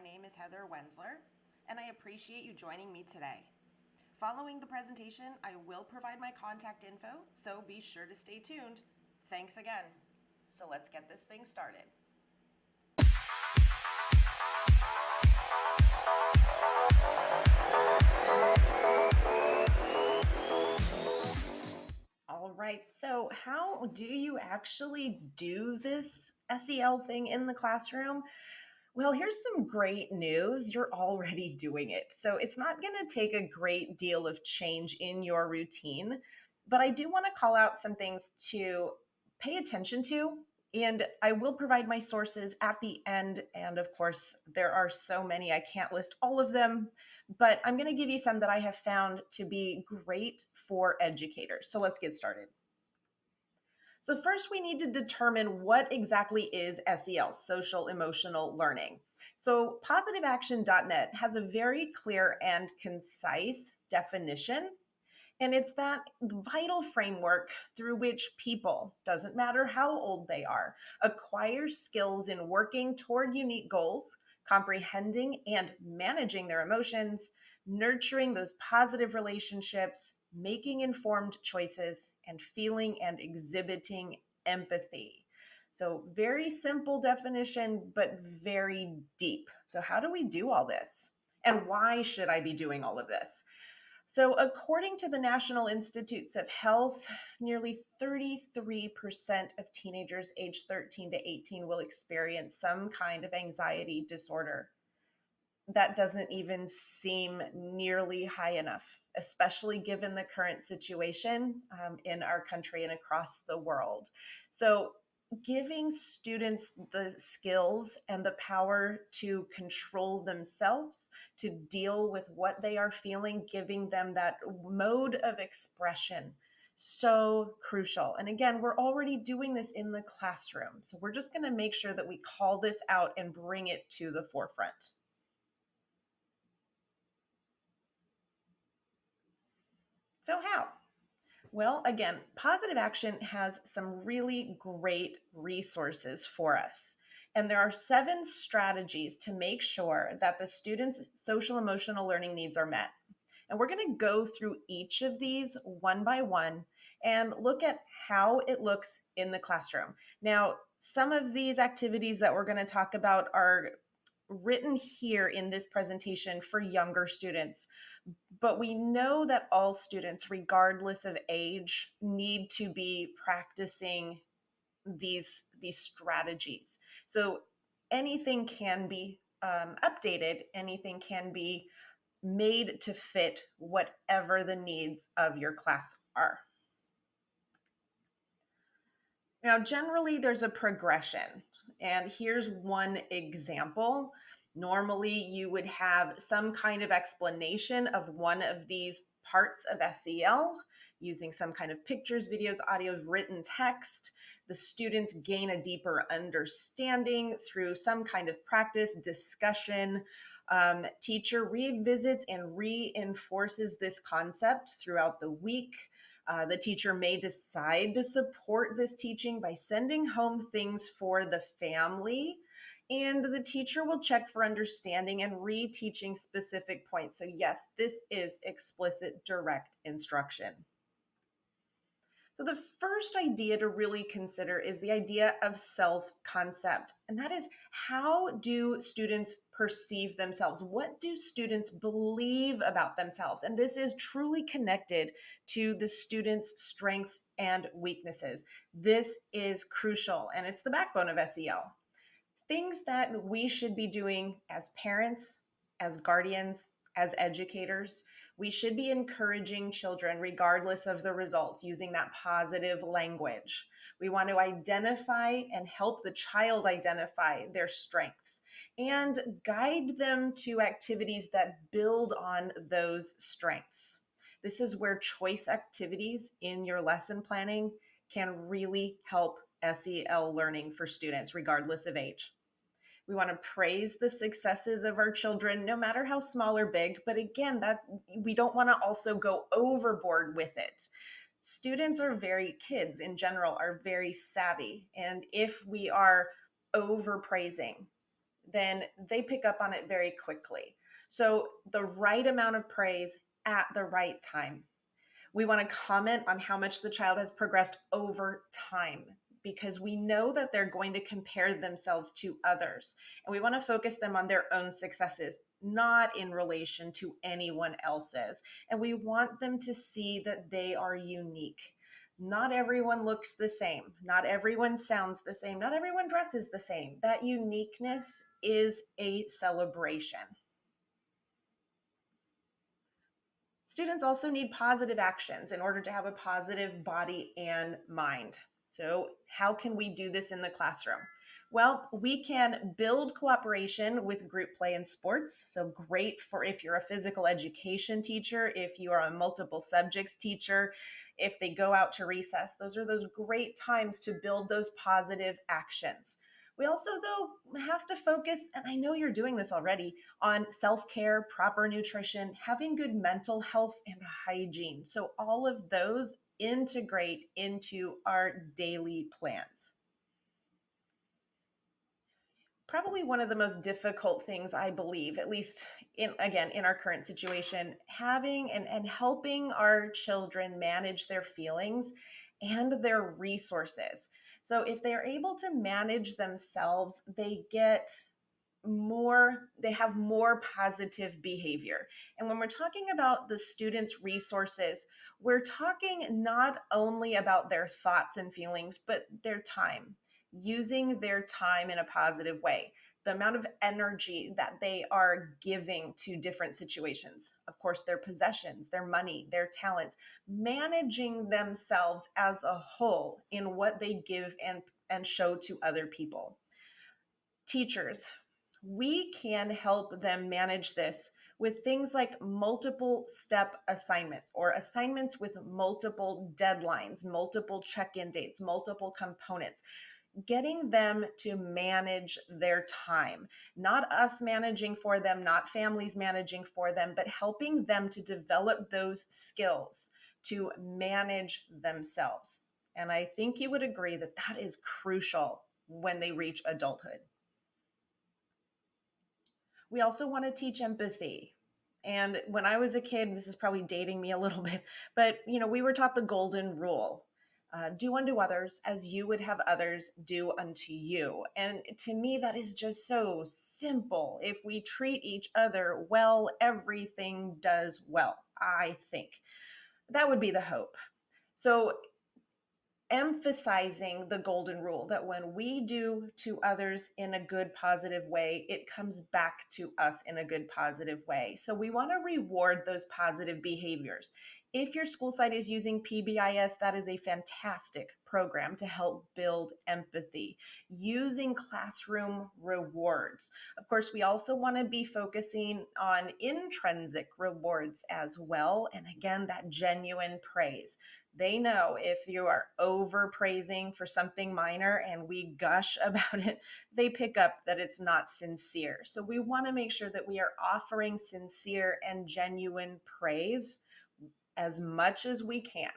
My name is Heather Wensler, and I appreciate you joining me today. Following the presentation, I will provide my contact info, so be sure to stay tuned. Thanks again. So let's get this thing started. All right, so how do you actually do this SEL thing in the classroom? Well, here's some great news. You're already doing it. So it's not going to take a great deal of change in your routine, but I do want to call out some things to pay attention to. And I will provide my sources at the end. And of course, there are so many, I can't list all of them, but I'm going to give you some that I have found to be great for educators. So let's get started. So first we need to determine what exactly is SEL, social emotional learning. So positiveaction.net has a very clear and concise definition, and it's that vital framework through which people, doesn't matter how old they are, acquire skills in working toward unique goals, comprehending and managing their emotions, nurturing those positive relationships, making informed choices, and feeling and exhibiting empathy. So, very simple definition, but very deep. So, how do we do all this? And why should I be doing all of this? So, according to the National Institutes of Health, nearly 33% of teenagers aged 13 to 18 will experience some kind of anxiety disorder. That doesn't even seem nearly high enough, especially given the current situation in our country and across the world. So, giving students the skills and the power to control themselves, to deal with what they are feeling, giving them that mode of expression, so crucial. And again, we're already doing this in the classroom. So, we're just going to make sure that we call this out and bring it to the forefront. So, how? Well, again, Positive Action has some really great resources for us. And there are 7 strategies to make sure that the students' social emotional learning needs are met. And we're going to go through each of these one by one and look at how it looks in the classroom. Now, some of these activities that we're going to talk about are written here in this presentation for younger students. But we know that all students, regardless of age, need to be practicing these strategies. So anything can be updated, anything can be made to fit whatever the needs of your class are. Now, generally, there's a progression, and here's one example. Normally, you would have some kind of explanation of one of these parts of SEL using some kind of pictures, videos, audios, written text. The students gain a deeper understanding through some kind of practice, discussion. Teacher revisits and reinforces this concept throughout the week. The teacher may decide to support this teaching by sending home things for the family, and the teacher will check for understanding and reteaching specific points. So yes, this is explicit direct instruction. So the first idea to really consider is the idea of self-concept, and that is, how do students perceive themselves? What do students believe about themselves? And this is truly connected to the students' strengths and weaknesses. This is crucial, and it's the backbone of SEL. Things that we should be doing as parents, as guardians, as educators. We should be encouraging children, regardless of the results, using that positive language. We want to identify and help the child identify their strengths and guide them to activities that build on those strengths. This is where choice activities in your lesson planning can really help SEL learning for students, regardless of age. We want to praise the successes of our children, no matter how small or big. But again, that we don't want to also go overboard with it. Students kids in general are very savvy. And if we are overpraising, then they pick up on it very quickly. So the right amount of praise at the right time. We want to comment on how much the child has progressed over time because we know that they're going to compare themselves to others. And we want to focus them on their own successes, not in relation to anyone else's. And we want them to see that they are unique. Not everyone looks the same. Not everyone sounds the same. Not everyone dresses the same. That uniqueness is a celebration. Students also need positive actions in order to have a positive body and mind. So, how can we do this in the classroom? Well, we can build cooperation with group play and sports. So, great for if you're a physical education teacher, if you are a multiple subjects teacher, if they go out to recess. Those are those great times to build those positive actions. We also, though, have to focus, and I know you're doing this already, on self care, proper nutrition, having good mental health, and hygiene. So, all of those integrate into our daily plans. Probably one of the most difficult things, I believe, at least in our current situation, having and helping our children manage their feelings and their resources. So if they are able to manage themselves, they have more positive behavior. And when we're talking about the students' resources, we're talking not only about their thoughts and feelings, but their time, using their time in a positive way. The amount of energy that they are giving to different situations, of course, their possessions, their money, their talents, managing themselves as a whole in what they give and show to other people. Teachers, we can help them manage this with things like multiple step assignments or assignments with multiple deadlines, multiple check-in dates, multiple components, getting them to manage their time, not us managing for them, not families managing for them, but helping them to develop those skills to manage themselves. And I think you would agree that that is crucial when they reach adulthood. We also want to teach empathy. And when I was a kid, this is probably dating me a little bit, but we were taught the golden rule. Do unto others as you would have others do unto you. And to me, that is just so simple. If we treat each other well, everything does well, I think. That would be the hope. So emphasizing the golden rule that when we do to others in a good, positive way, it comes back to us in a good, positive way. So we want to reward those positive behaviors. If your school site is using PBIS, that is a fantastic program to help build empathy using classroom rewards. Of course, we also want to be focusing on intrinsic rewards as well. And again, that genuine praise. They know if you are over praising for something minor and we gush about it, they pick up that it's not sincere. So we want to make sure that we are offering sincere and genuine praise as much as we can.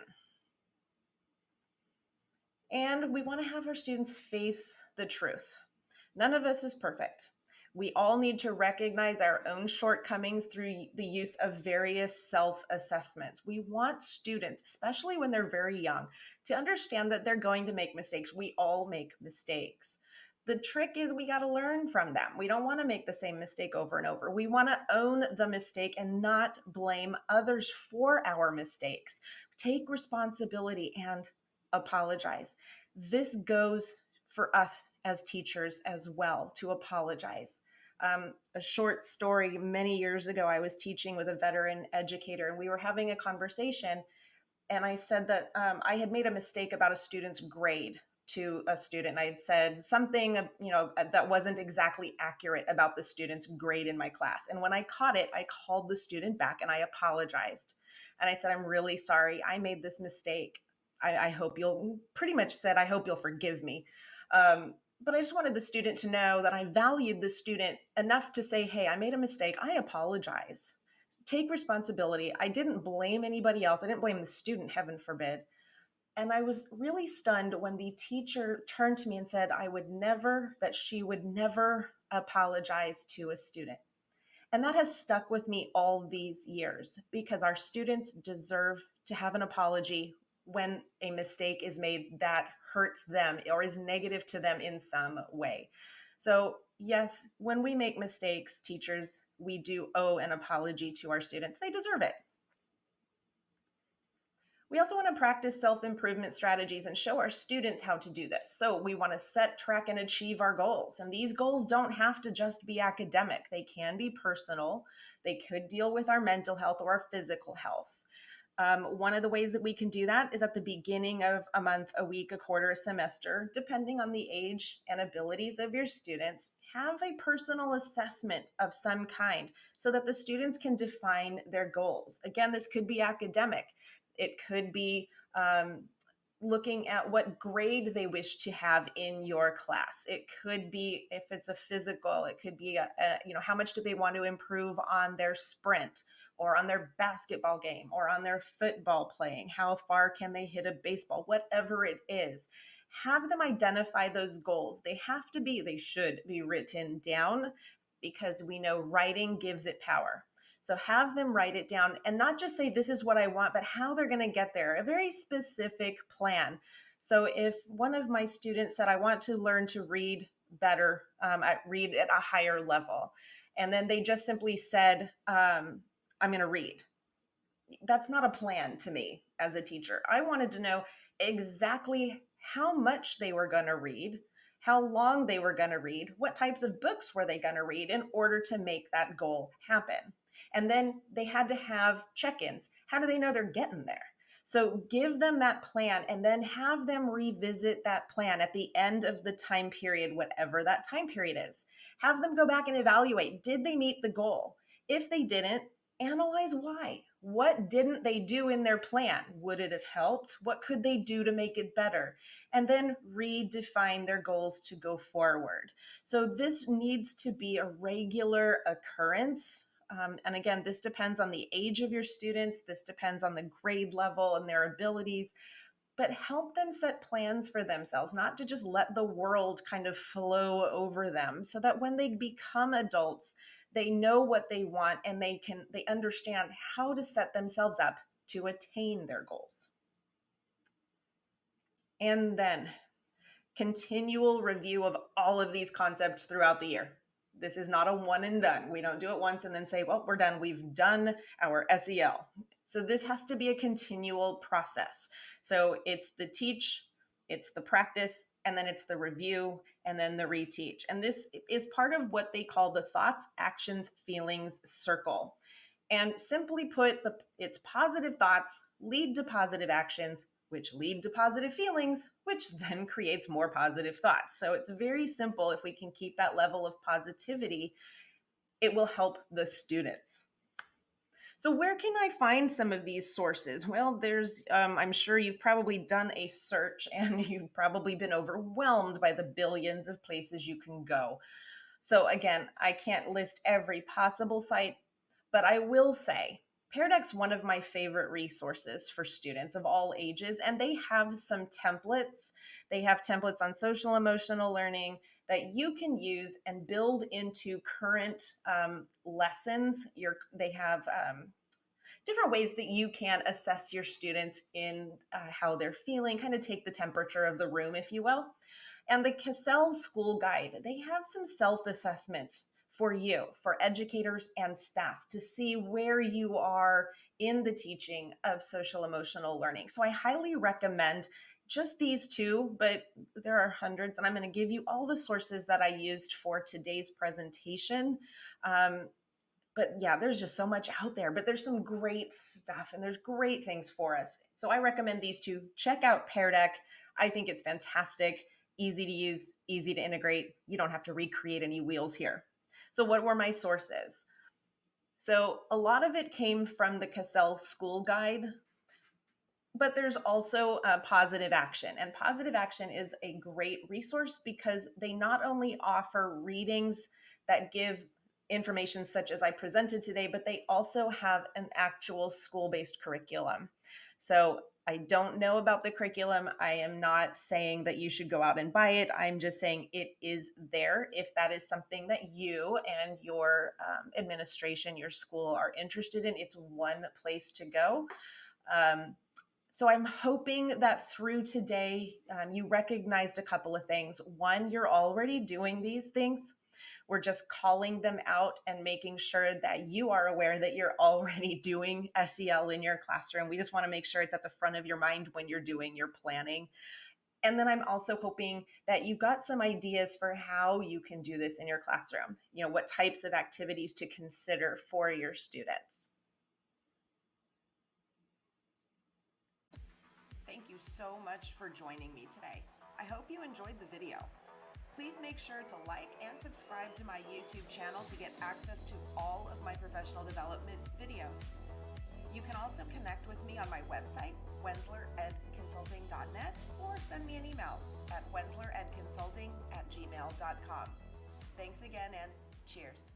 And we want to have our students face the truth. None of us is perfect. We all need to recognize our own shortcomings through the use of various self-assessments. We want students, especially when they're very young, to understand that they're going to make mistakes. We all make mistakes. The trick is we got to learn from them. We don't want to make the same mistake over and over. We want to own the mistake and not blame others for our mistakes. Take responsibility and apologize. This goes for us as teachers as well to apologize. A short story, many years ago, I was teaching with a veteran educator and we were having a conversation. And I said that I had made a mistake about a student's grade to a student. I had said something, that wasn't exactly accurate about the student's grade in my class. And when I caught it, I called the student back and I apologized. And I said, I'm really sorry. I made this mistake. I hope you'll pretty much said, I hope you'll forgive me. But I just wanted the student to know that I valued the student enough to say, hey, I made a mistake. I apologize. Take responsibility. I didn't blame anybody else. I didn't blame the student, heaven forbid. And I was really stunned when the teacher turned to me and said, that she would never apologize to a student. And that has stuck with me all these years because our students deserve to have an apology when a mistake is made that hurts them or is negative to them in some way. So, yes, when we make mistakes, teachers, we do owe an apology to our students. They deserve it. We also want to practice self-improvement strategies and show our students how to do this. So we want to set, track, and achieve our goals. And these goals don't have to just be academic. They can be personal. They could deal with our mental health or our physical health. One of the ways that we can do that is at the beginning of a month, a week, a quarter, a semester, depending on the age and abilities of your students, have a personal assessment of some kind so that the students can define their goals. Again, this could be academic. It could be looking at what grade they wish to have in your class. It could be, if it's a physical, it could be how much do they want to improve on their sprint or on their basketball game or on their football playing. How far can they hit a baseball? Whatever it is, have them identify those goals. They should be written down because we know writing gives it power. So have them write it down and not just say, this is what I want, but how they're going to get there, a very specific plan. So if one of my students said, I want to learn to read better, read at a higher level, and then they just simply said, I'm going to read. That's not a plan to me as a teacher. I wanted to know exactly how much they were going to read, how long they were going to read, what types of books were they going to read in order to make that goal happen. And then they had to have check-ins. How do they know they're getting there? So give them that plan and then have them revisit that plan at the end of the time period, whatever that time period is. Have them go back and evaluate. Did they meet the goal? If they didn't, analyze why. What didn't they do in their plan? Would it have helped? What could they do to make it better? And then redefine their goals to go forward. So this needs to be a regular occurrence. And again, this depends on the age of your students. This depends on the grade level and their abilities. But help them set plans for themselves, not to just let the world kind of flow over them, so that when they become adults, they know what they want and they understand how to set themselves up to attain their goals. And then continual review of all of these concepts throughout the year. This is not a one and done. We don't do it once and then say, well, we're done. We've done our SEL. So this has to be a continual process. So it's the teach, it's the practice, and then it's the review, and then the reteach. And this is part of what they call the thoughts, actions, feelings circle. And simply put, it's positive thoughts lead to positive actions, which lead to positive feelings, which then creates more positive thoughts. So it's very simple. If we can keep that level of positivity, it will help the students. So where can I find some of these sources? Well, I'm sure you've probably done a search and you've probably been overwhelmed by the billions of places you can go. So again, I can't list every possible site, but I will say Pear Deck's one of my favorite resources for students of all ages, and they have some templates. They have templates on social emotional learning that you can use and build into current lessons. They have different ways that you can assess your students in how they're feeling, kind of take the temperature of the room, if you will. And the SEL School Guide, they have some self-assessments for you, for educators and staff, to see where you are in the teaching of social emotional learning. So I highly recommend just these two, but there are hundreds, and I'm going to give you all the sources that I used for today's presentation. But yeah, there's just so much out there, but there's some great stuff and there's great things for us. So I recommend these two. Check out Pear Deck. I think it's fantastic, easy to use, easy to integrate. You don't have to recreate any wheels here. So what were my sources? So a lot of it came from the SEL School Guide, but there's also Positive Action. And Positive Action is a great resource because they not only offer readings that give information such as I presented today, but they also have an actual school-based curriculum. So I don't know about the curriculum. I am not saying that you should go out and buy it. I'm just saying it is there if that is something that you and your administration, your school are interested in. It's one place to go. Um, so I'm hoping that through today, you recognized a couple of things. One, you're already doing these things. We're just calling them out and making sure that you are aware that you're already doing SEL in your classroom. We just want to make sure it's at the front of your mind when you're doing your planning. And then I'm also hoping that you got some ideas for how you can do this in your classroom. You know, what types of activities to consider for your students. Thank you so much for joining me today. I hope you enjoyed the video. Please make sure to like and subscribe to my YouTube channel to get access to all of my professional development videos. You can also connect with me on my website, wensleredconsulting.net, or send me an email at wensleredconsulting@gmail.com. Thanks again, and cheers.